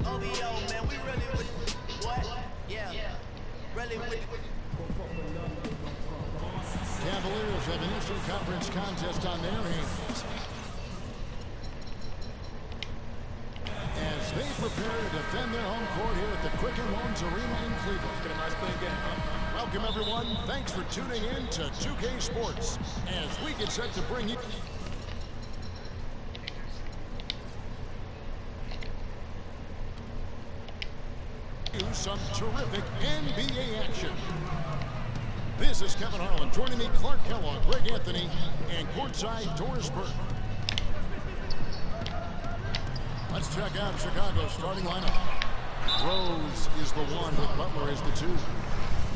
OVO, man, we really with what? Yeah, really with Cavaliers have an Eastern Conference contest on their hands as they prepare to defend their home court here at the Quicken Loans Arena in Cleveland. It's been a nice clean game, huh? Welcome, everyone. Thanks for tuning in to 2K Sports as we get set to bring you some terrific NBA action. This is Kevin Harlan. Joining me, Clark Kellogg, Greg Anthony, and courtside Doris Burke. Let's check out Chicago's starting lineup. Rose is the 1 with Butler as the 2.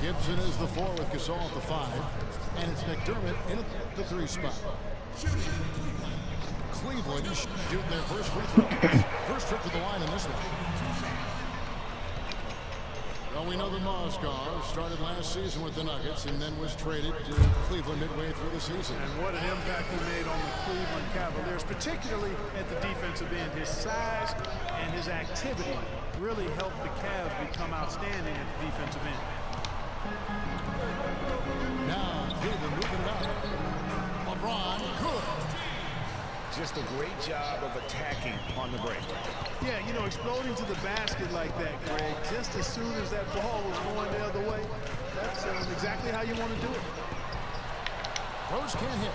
Gibson is the 4 with Gasol at the 5. And it's McDermott in the 3 spot. Cleveland is shooting their first free throw. First trip to the line in this one. Well, we know that Mozgov started last season with the Nuggets and then was traded to Cleveland midway through the season. And what an impact he made on the Cleveland Cavaliers, particularly at the defensive end. His size and his activity really helped the Cavs become outstanding at the defensive end. Now, Cleveland moving it up. LeBron, good. Just a great job of attacking on the break. Yeah, you know, exploding to the basket like that, Greg, just as soon as that ball was going the other way, that's exactly how you want to do it. Rose can't hit.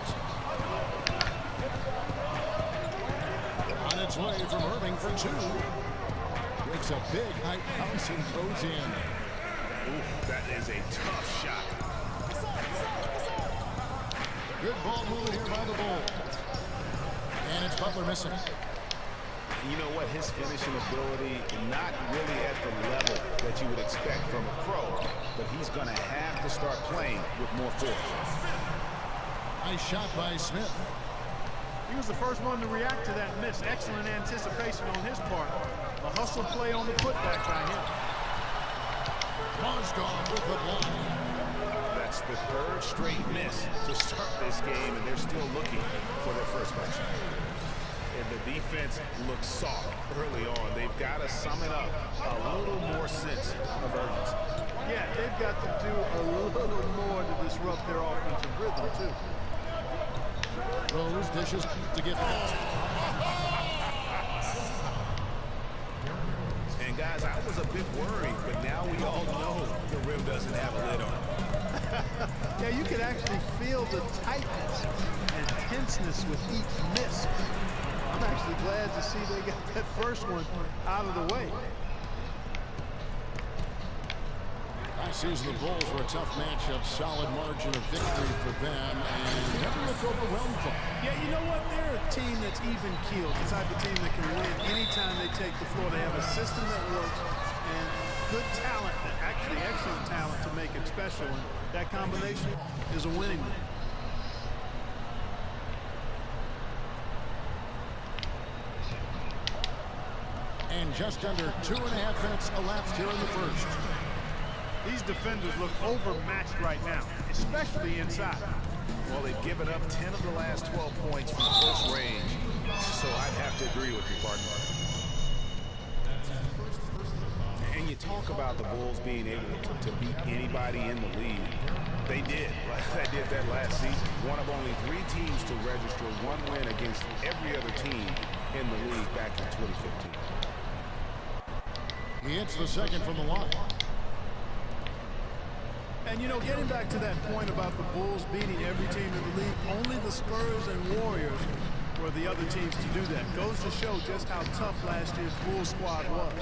On its way from Irving for 2. Makes a big high bounce and goes in. Ooh, that is a tough shot. Good ball movement here by the Bulls. And it's Butler missing. You know what? His finishing ability, not really at the level that you would expect from a pro, but he's going to have to start playing with more force. Nice shot by Smith. He was the first one to react to that miss. Excellent anticipation on his part. A hustle play on the putback by him. Mozgov with the block. That's the 3rd straight miss to start this game, and they're still looking for their first basket. And the defense looks soft early on. They've got to sum it up a little more sense of urgency. Yeah, they've got to do a little more to disrupt their offensive rhythm, too. Rose dishes to get back. And guys, I was a bit worried, but now we all know the rim doesn't have a lid on it. Yeah, you can actually feel the tightness and tenseness with each miss. I'm actually glad to see they got that first one out of the way. Last season, the Bulls were a tough matchup, solid margin of victory for them, and never looked overwhelmed by. Yeah, you know what? They're a team that's even-keeled, the type of team that can win anytime they take the floor. They have a system that works and good talent, actually excellent talent to make it special, and that combination is a winning one. And just under 2.5 minutes elapsed here in the first. These defenders look overmatched right now, especially inside. Well, they've given up 10 of the last 12 points from close range, so I'd have to agree with you, partner. And you talk about the Bulls being able to beat anybody in the league. They did, like they did that last season. One of only 3 teams to register 1 win against every other team in the league back in 2015. He hits the second from the line. And, you know, getting back to that point about the Bulls beating every team in the league, only the Spurs and Warriors were the other teams to do that. Goes to show just how tough last year's Bulls squad was.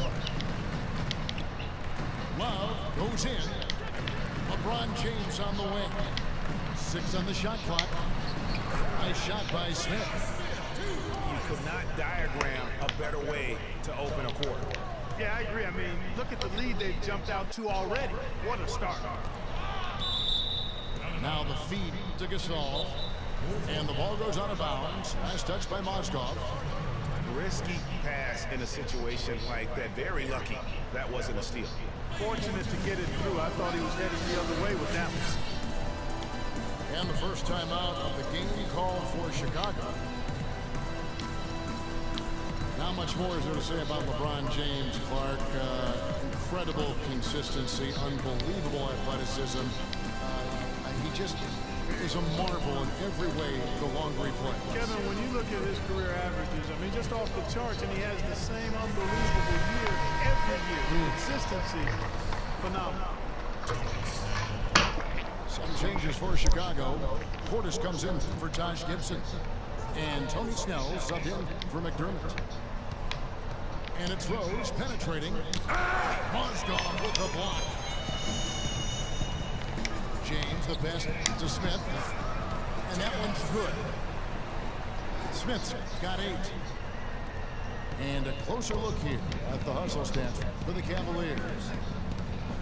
Love goes in. LeBron James on the wing. 6 on the shot clock. Nice shot by Smith. You could not diagram a better way to open a quarter. Yeah, I agree. I mean, look at the lead they've jumped out to already. What a start. Now the feed to Gasol. And the ball goes out of bounds. Last touch by Mozgov. Risky pass in a situation like that. Very lucky that wasn't a steal. Fortunate to get it through. I thought he was headed the other way with that one. And the first time out of the game called for Chicago. Not much more is there to say about LeBron James, Clark. Incredible consistency, unbelievable athleticism. He just is a marvel in every way the longer he plays. Kevin, when you look at his career averages, I mean, just off the charts, and he has the same unbelievable year every year. Consistency, phenomenal. Some changes for Chicago. Portis comes in for Josh Gibson. And Tony Snell subbed in for McDermott. And it's Rose penetrating. Mozgov with the block. James the pass to Smith. And that one's good. Smith's got 8. And a closer look here at the hustle stats for the Cavaliers.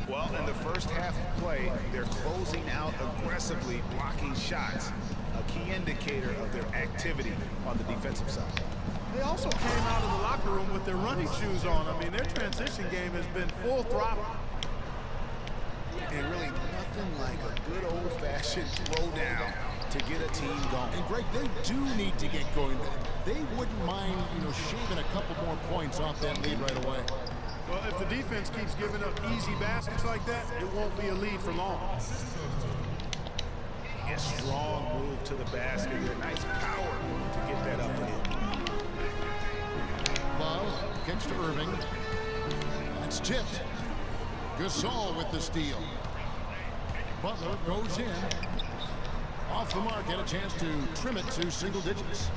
Well, in the first half of play, they're closing out aggressively, blocking shots. A key indicator of their activity on the defensive side. They also came out of the locker room with their running shoes on. I mean, their transition game has been full throttle. And really nothing like a good old-fashioned throwdown to get a team going. And Greg, they do need to get going. They wouldn't mind, shaving a couple more points off that lead right away. Well, if the defense keeps giving up easy baskets like that, it won't be a lead for long. A strong move to the basket. Nice power to get that up and in. Love kicks to Irving. That's tipped. Gasol with the steal. Butler goes in. Off the mark, had a chance to trim it to single digits.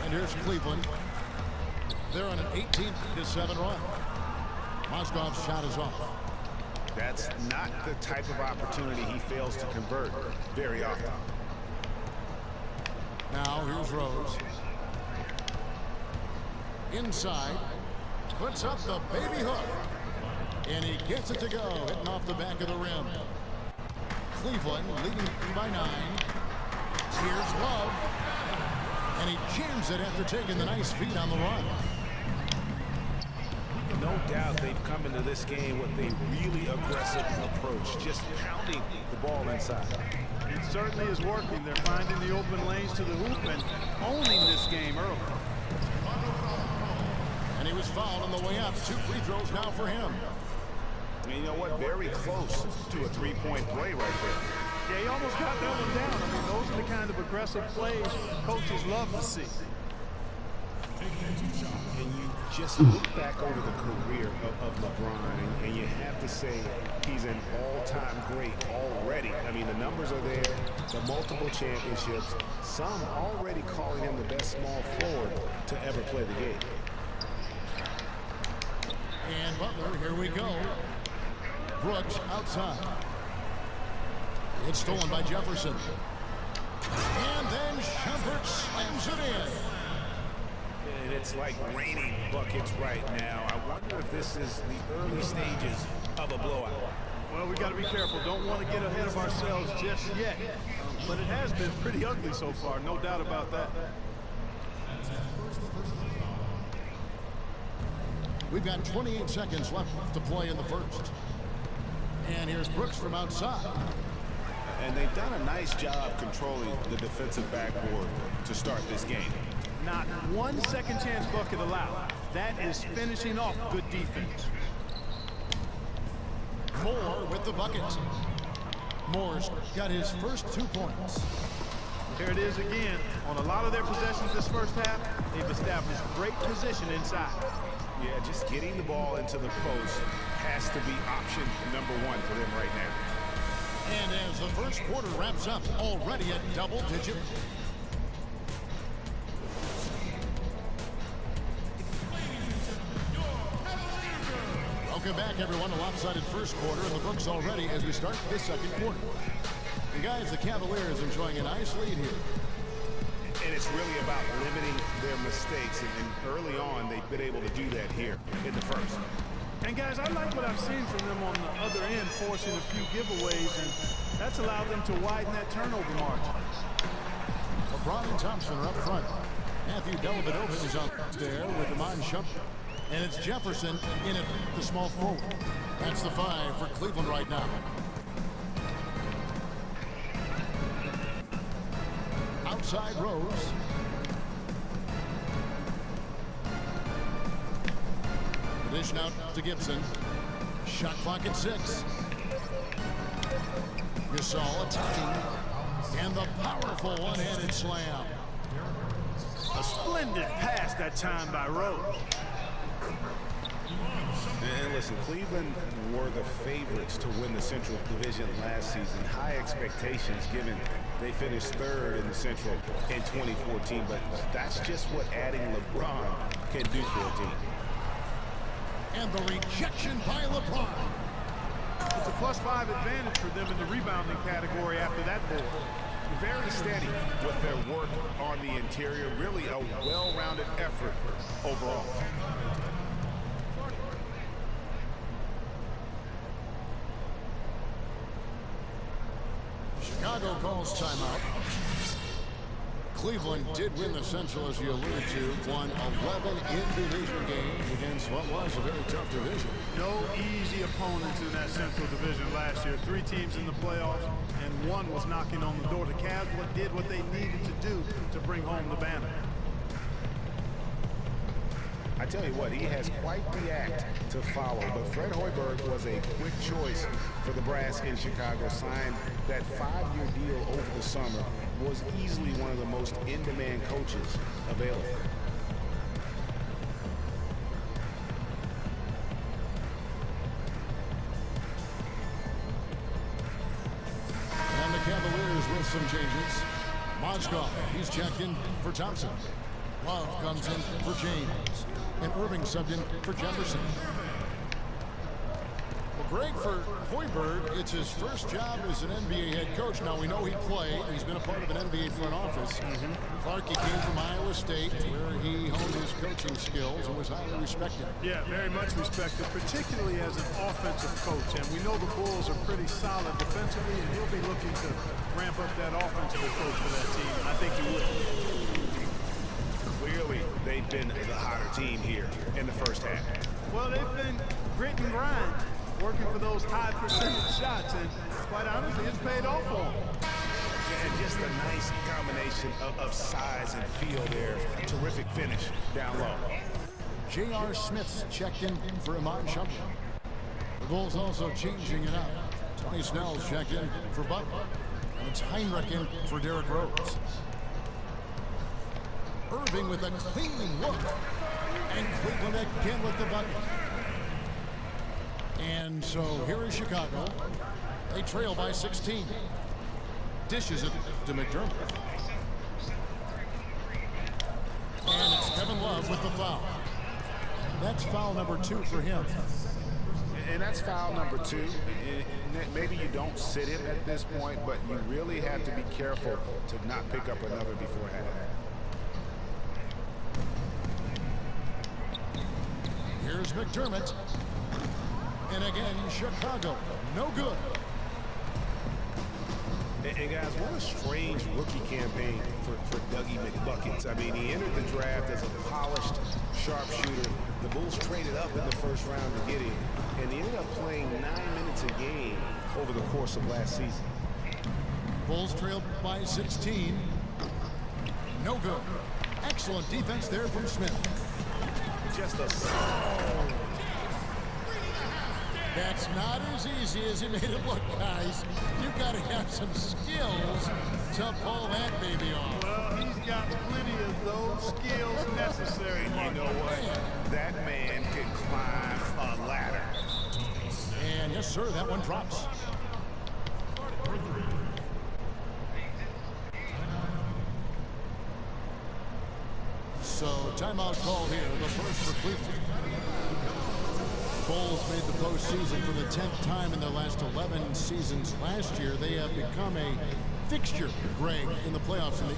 And here's Cleveland. They're on an 18-7 run. Mozgov's shot is off. That's not the type of opportunity he fails to convert very often. Now here's Rose. Inside. Puts up the baby hook. And he gets it to go, hitting off the back of the rim. Cleveland leading by 9. Here's Love. And he jams it after taking the nice feed on the run. No doubt they've come into this game with a really aggressive approach, just pounding the ball inside. It certainly is working. They're finding the open lanes to the hoop and owning this game early. And he was fouled on the way up. 2 free throws now for him. And you know what? Very close to a three-point play right there. Yeah, he almost got that one down. I mean, those are the kind of aggressive plays coaches love to see. And you just look back over the career of LeBron, and you have to say he's an all-time great already. I mean, the numbers are there, the multiple championships, some already calling him the best small forward to ever play the game. And Butler, here we go. Brooks outside. It's stolen by Jefferson. And then Shumpert slams it in. And it's like raining buckets right now. I wonder if this is the early stages of a blowout. Well, we got to be careful. Don't want to get ahead of ourselves just yet. But it has been pretty ugly so far, no doubt about that. We've got 28 seconds left to play in the first. And here's Brooks from outside. And they've done a nice job controlling the defensive backboard to start this game. Not one second chance bucket allowed. That is finishing off good defense. Moore with the bucket. Moore's got his first 2 points. Here it is again. On a lot of their possessions this first half, they've established great position inside. Yeah, just getting the ball into the post has to be option number 1 for them right now. And as the first quarter wraps up, already at double digit. Welcome back, everyone. A lopsided first quarter in the books already as we start this second quarter. And guys, the Cavaliers enjoying a nice lead here. And it's really about limiting their mistakes. And early on, they've been able to do that here in the first. And guys, I like what I've seen from them on the other end, forcing a few giveaways, and that's allowed them to widen that turnover margin. LeBron and Thompson are up front. Matthew Dellavedova is out there with Iman Shumpert. And it's Jefferson in at the small forward. That's the 5 for Cleveland right now. Outside Rose. Dish out to Gibson. Shot clock at 6. Gasol attacking. And the powerful one-handed slam. A splendid pass that time by Rose. And listen, Cleveland were the favorites to win the Central Division last season. High expectations given they finished 3rd in the Central in 2014. But that's just what adding LeBron can do for a team. And the rejection by LeBron. It's a +5 advantage for them in the rebounding category after that board. Very steady with their work on the interior. Really a well-rounded effort overall. Chicago calls timeout. Cleveland did win the Central, as you alluded to, won 11 in-division games against what was a very tough division. No easy opponents in that Central Division last year. 3 teams in the playoffs, and 1 was knocking on the door. The Cavs did what they needed to do to bring home the banner. I tell you what, he has quite the act to follow, but Fred Hoiberg was a quick choice for the brass in Chicago. Signed that 5-year deal over the summer. Was easily one of the most in-demand coaches available. And the Cavaliers with some changes. Mozgov, he's checked in for Thompson. Love comes in for James. And Irving subbed in for Jefferson. Well, Greg, for Hoiberg, it's his first job as an NBA head coach. Now, we know he played. He's been a part of an NBA front office. Clarkie came from Iowa State, where he honed his coaching skills and was highly respected. Yeah, very much respected, particularly as an offensive coach. And we know the Bulls are pretty solid defensively, and he'll be looking to ramp up that offensive approach for that team, and I think he will. Clearly, they've been the hotter team here in the first half. Well, they've been grit and grind, working for those high percentage shots, and quite honestly, it's paid off for them. And just a nice combination of size and feel there. Terrific finish down low. J.R. Smith's checked in for Iman Shumpert. The Bulls also changing it up. Tony Snell's checked in for Butler. And it's Heinrich in for Derrick Rose. Irving with a clean look. And Cleveland again with the bucket. And so here is Chicago. They trail by 16. Dishes it to McDermott. And it's Kevin Love with the foul. That's foul number 2 for him. And that's foul number 2. Maybe you don't sit him at this point, but you really have to be careful to not pick up another before half. Here's McDermott. And again, Chicago, no good. And guys, what a strange rookie campaign for Dougie McBuckets. I mean, he entered the draft as a polished sharpshooter. The Bulls traded up in the first round to get him, and he ended up playing 9 minutes a game over the course of last season. Bulls trailed by 16. No good. Excellent defense there from Smith. Just a That's not as easy as he made it look, guys. You've got to have some skills to pull that baby off. Well, he's got plenty of those skills necessary. And you know what? That man can climb a ladder. And yes, sir, that one drops. So timeout call here, the first for Cleveland. Bulls made the postseason for the 10th time in their last 11 seasons. Last year, they have become a fixture, Greg, in the playoffs in the